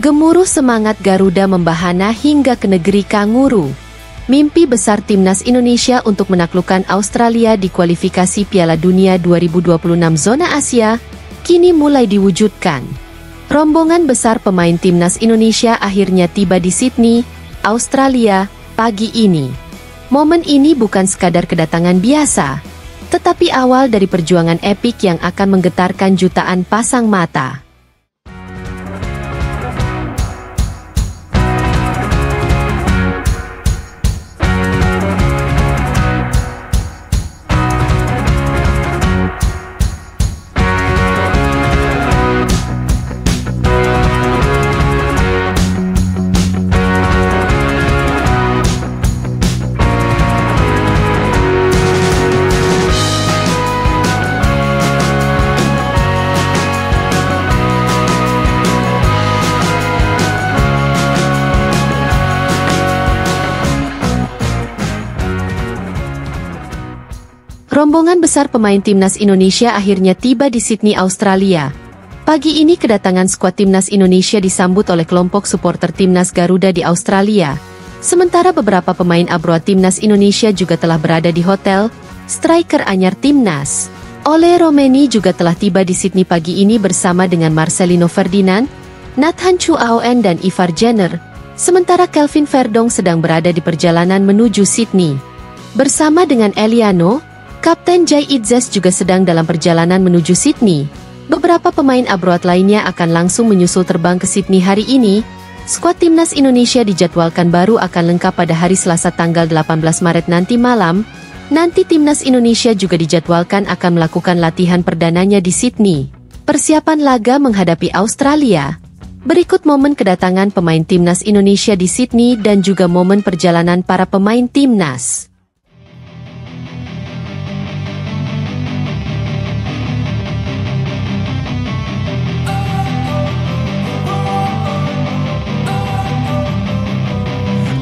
Gemuruh semangat Garuda membahana hingga ke negeri kanguru. Mimpi besar timnas Indonesia untuk menaklukkan Australia di kualifikasi Piala Dunia 2026 zona Asia kini mulai diwujudkan. Rombongan besar pemain timnas Indonesia akhirnya tiba di Sydney, Australia, pagi ini. Momen ini bukan sekadar kedatangan biasa, tetapi awal dari perjuangan epik yang akan menggetarkan jutaan pasang mata. Rombongan besar pemain timnas Indonesia akhirnya tiba di Sydney, Australia. Pagi ini kedatangan skuad timnas Indonesia disambut oleh kelompok supporter timnas Garuda di Australia. Sementara beberapa pemain abroad timnas Indonesia juga telah berada di hotel. Striker anyar timnas, Ole Romeni juga telah tiba di Sydney pagi ini bersama dengan Marcelino Ferdinand, Nathan Chu Aoen dan Ivar Jenner. Sementara Kelvin Verdong sedang berada di perjalanan menuju Sydney. Bersama dengan Eliano, Kapten Jai Idzas juga sedang dalam perjalanan menuju Sydney. Beberapa pemain abroad lainnya akan langsung menyusul terbang ke Sydney hari ini. Skuad timnas Indonesia dijadwalkan baru akan lengkap pada hari Selasa tanggal 18 Maret nanti malam. Nanti timnas Indonesia juga dijadwalkan akan melakukan latihan perdananya di Sydney. Persiapan laga menghadapi Australia. Berikut momen kedatangan pemain timnas Indonesia di Sydney dan juga momen perjalanan para pemain timnas.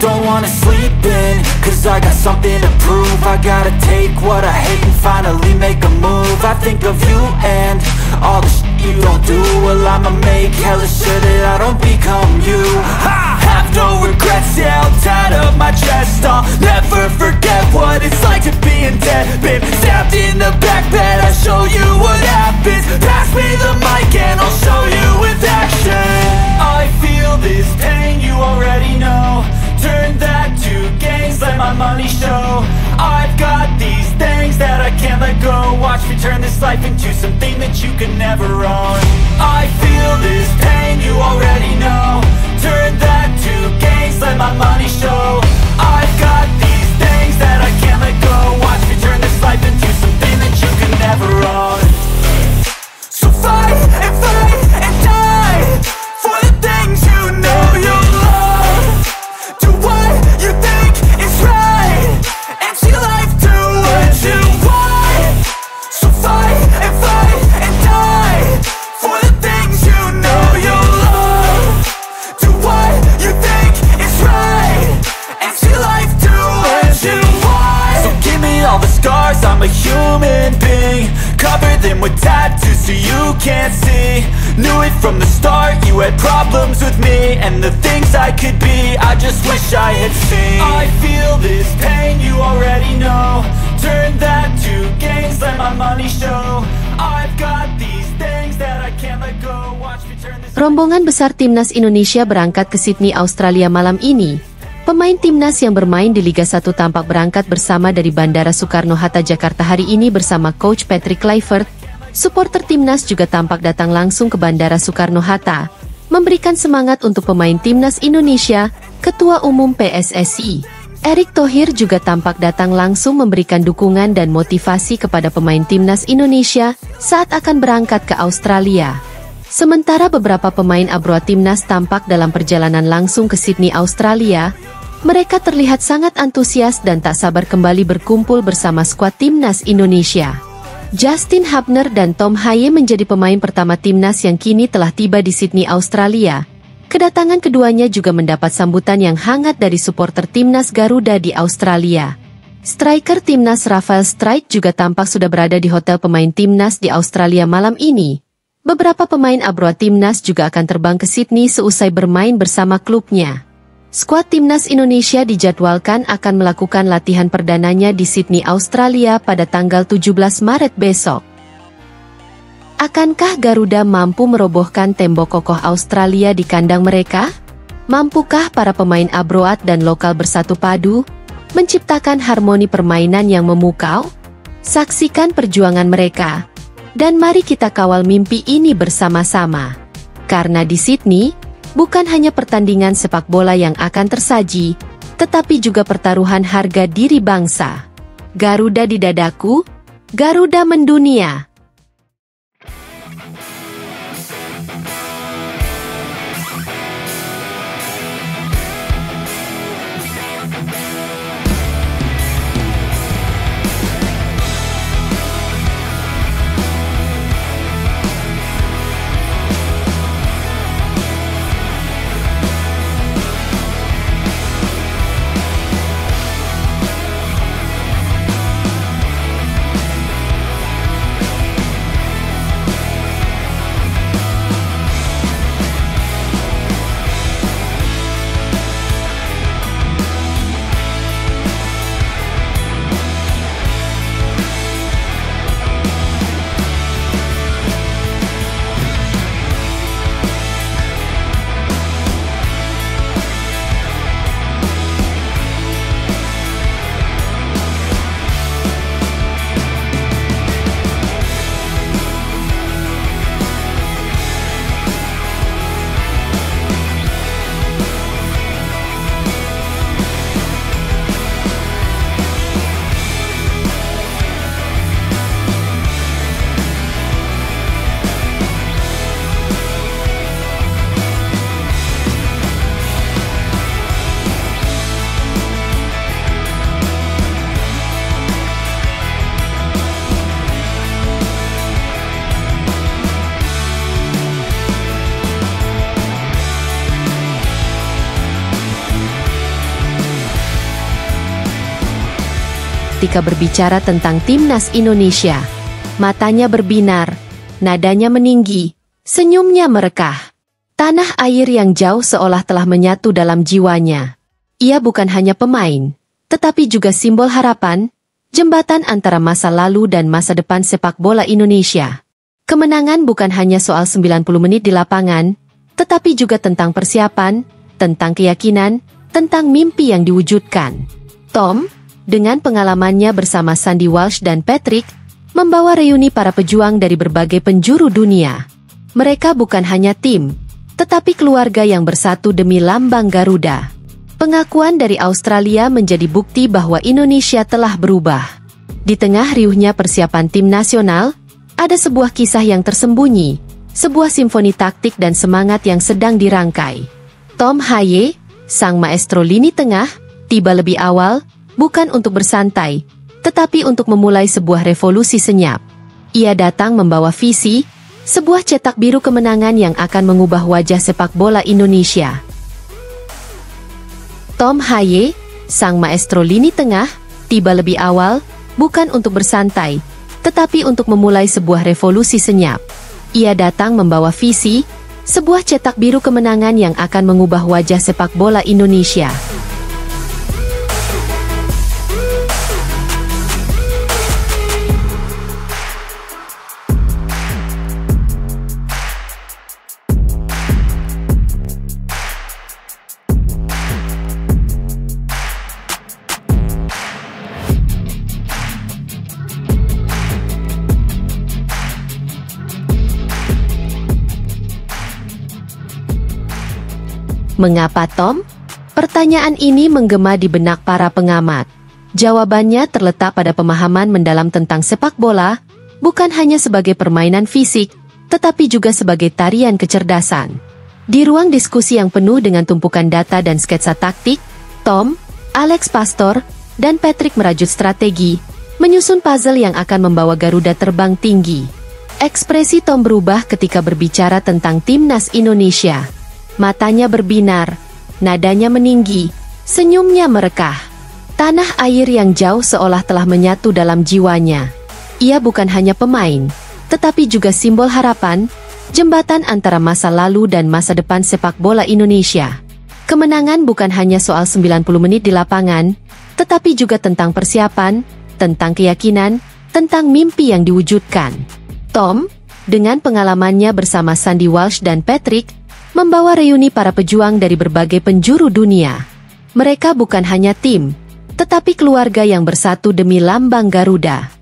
Don't wanna sleep in, cause I got something to prove. I gotta take what I hate and finally make a move. I think of you and all the shit you don't do. Well, I'ma make hella sure that I don't become you. I have no regrets, yeah, I'll tie up my chest. I'll never forget what it's like to be in debt. Been stabbed in the back bed, I'll show you what happens. Pass me the mic and I'll show you with action. I feel this pain, you already know. Turn that to gains, let my money show. I've got these things that I can't let go. Watch me turn this life into something that you can never own. I feel this pain, you already know. Turn that to gains, let my money show. I've got these things that I can't let go. Watch me turn this life into something that you can never own. So fight and die for the things you know you love. Do what you think is right, and see life do what you want. So fight and die for the things you know you love. Do what you think is right, and see life do what you want. So give me all the scars, I'm a human being. Cover them with tattoos so you can't see. Knew it from the start, you had problems with me and the things I could be, I just wish I had seen. I feel this pain, you already know. Turn that to gains, let my money show. I've got these things that I can't let go. Watch me turn this. Rombongan besar timnas Indonesia berangkat ke Sydney, Australia malam ini. Pemain timnas yang bermain di Liga 1 tampak berangkat bersama dari Bandara Soekarno-Hatta, Jakarta hari ini bersama Coach Patrick Kluivert. Supporter timnas juga tampak datang langsung ke Bandara Soekarno-Hatta, memberikan semangat untuk pemain timnas Indonesia. Ketua Umum PSSI, Erick Thohir juga tampak datang langsung memberikan dukungan dan motivasi kepada pemain timnas Indonesia saat akan berangkat ke Australia. Sementara beberapa pemain ABROA timnas tampak dalam perjalanan langsung ke Sydney, Australia, mereka terlihat sangat antusias dan tak sabar kembali berkumpul bersama skuad timnas Indonesia. Justin Hubner dan Tom Haye menjadi pemain pertama timnas yang kini telah tiba di Sydney, Australia. Kedatangan keduanya juga mendapat sambutan yang hangat dari supporter timnas Garuda di Australia. Striker timnas Rafael Struijk juga tampak sudah berada di hotel pemain timnas di Australia malam ini. Beberapa pemain ABROA timnas juga akan terbang ke Sydney seusai bermain bersama klubnya. Skuad timnas Indonesia dijadwalkan akan melakukan latihan perdananya di Sydney, Australia pada tanggal 17 Maret besok. Akankah Garuda mampu merobohkan tembok kokoh Australia di kandang mereka? Mampukah para pemain ABROA dan lokal bersatu padu, menciptakan harmoni permainan yang memukau? Saksikan perjuangan mereka. Dan mari kita kawal mimpi ini bersama-sama. Karena di Sydney, bukan hanya pertandingan sepak bola yang akan tersaji, tetapi juga pertaruhan harga diri bangsa. Garuda di dadaku, Garuda mendunia. Ketika berbicara tentang timnas Indonesia, matanya berbinar, nadanya meninggi, senyumnya merekah. Tanah air yang jauh seolah telah menyatu dalam jiwanya. Ia bukan hanya pemain, tetapi juga simbol harapan, jembatan antara masa lalu dan masa depan sepak bola Indonesia. Kemenangan bukan hanya soal 90 menit di lapangan, tetapi juga tentang persiapan, tentang keyakinan, tentang mimpi yang diwujudkan. Tom, dengan pengalamannya bersama Sandy Walsh dan Patrick, membawa reuni para pejuang dari berbagai penjuru dunia. Mereka bukan hanya tim, tetapi keluarga yang bersatu demi lambang Garuda. Pengakuan dari Australia menjadi bukti bahwa Indonesia telah berubah. Di tengah riuhnya persiapan tim nasional, ada sebuah kisah yang tersembunyi, sebuah simfoni taktik dan semangat yang sedang dirangkai. Tom Haye, sang maestro lini tengah, tiba lebih awal, bukan untuk bersantai, tetapi untuk memulai sebuah revolusi senyap. Ia datang membawa visi, sebuah cetak biru kemenangan yang akan mengubah wajah sepak bola Indonesia. Tom Haye, sang maestro lini tengah, tiba lebih awal, bukan untuk bersantai, tetapi untuk memulai sebuah revolusi senyap. Ia datang membawa visi, sebuah cetak biru kemenangan yang akan mengubah wajah sepak bola Indonesia. Mengapa Tom? Pertanyaan ini menggema di benak para pengamat. Jawabannya terletak pada pemahaman mendalam tentang sepak bola, bukan hanya sebagai permainan fisik, tetapi juga sebagai tarian kecerdasan. Di ruang diskusi yang penuh dengan tumpukan data dan sketsa taktik, Tom, Alex Pastor, dan Patrick merajut strategi, menyusun puzzle yang akan membawa Garuda terbang tinggi. Ekspresi Tom berubah ketika berbicara tentang timnas Indonesia. Matanya berbinar, nadanya meninggi, senyumnya merekah. Tanah air yang jauh seolah telah menyatu dalam jiwanya. Ia bukan hanya pemain, tetapi juga simbol harapan, jembatan antara masa lalu dan masa depan sepak bola Indonesia. Kemenangan bukan hanya soal 90 menit di lapangan, tetapi juga tentang persiapan, tentang keyakinan, tentang mimpi yang diwujudkan. Tom, dengan pengalamannya bersama Sandy Walsh dan Patrick, membawa reuni para pejuang dari berbagai penjuru dunia. Mereka bukan hanya tim, tetapi keluarga yang bersatu demi lambang Garuda.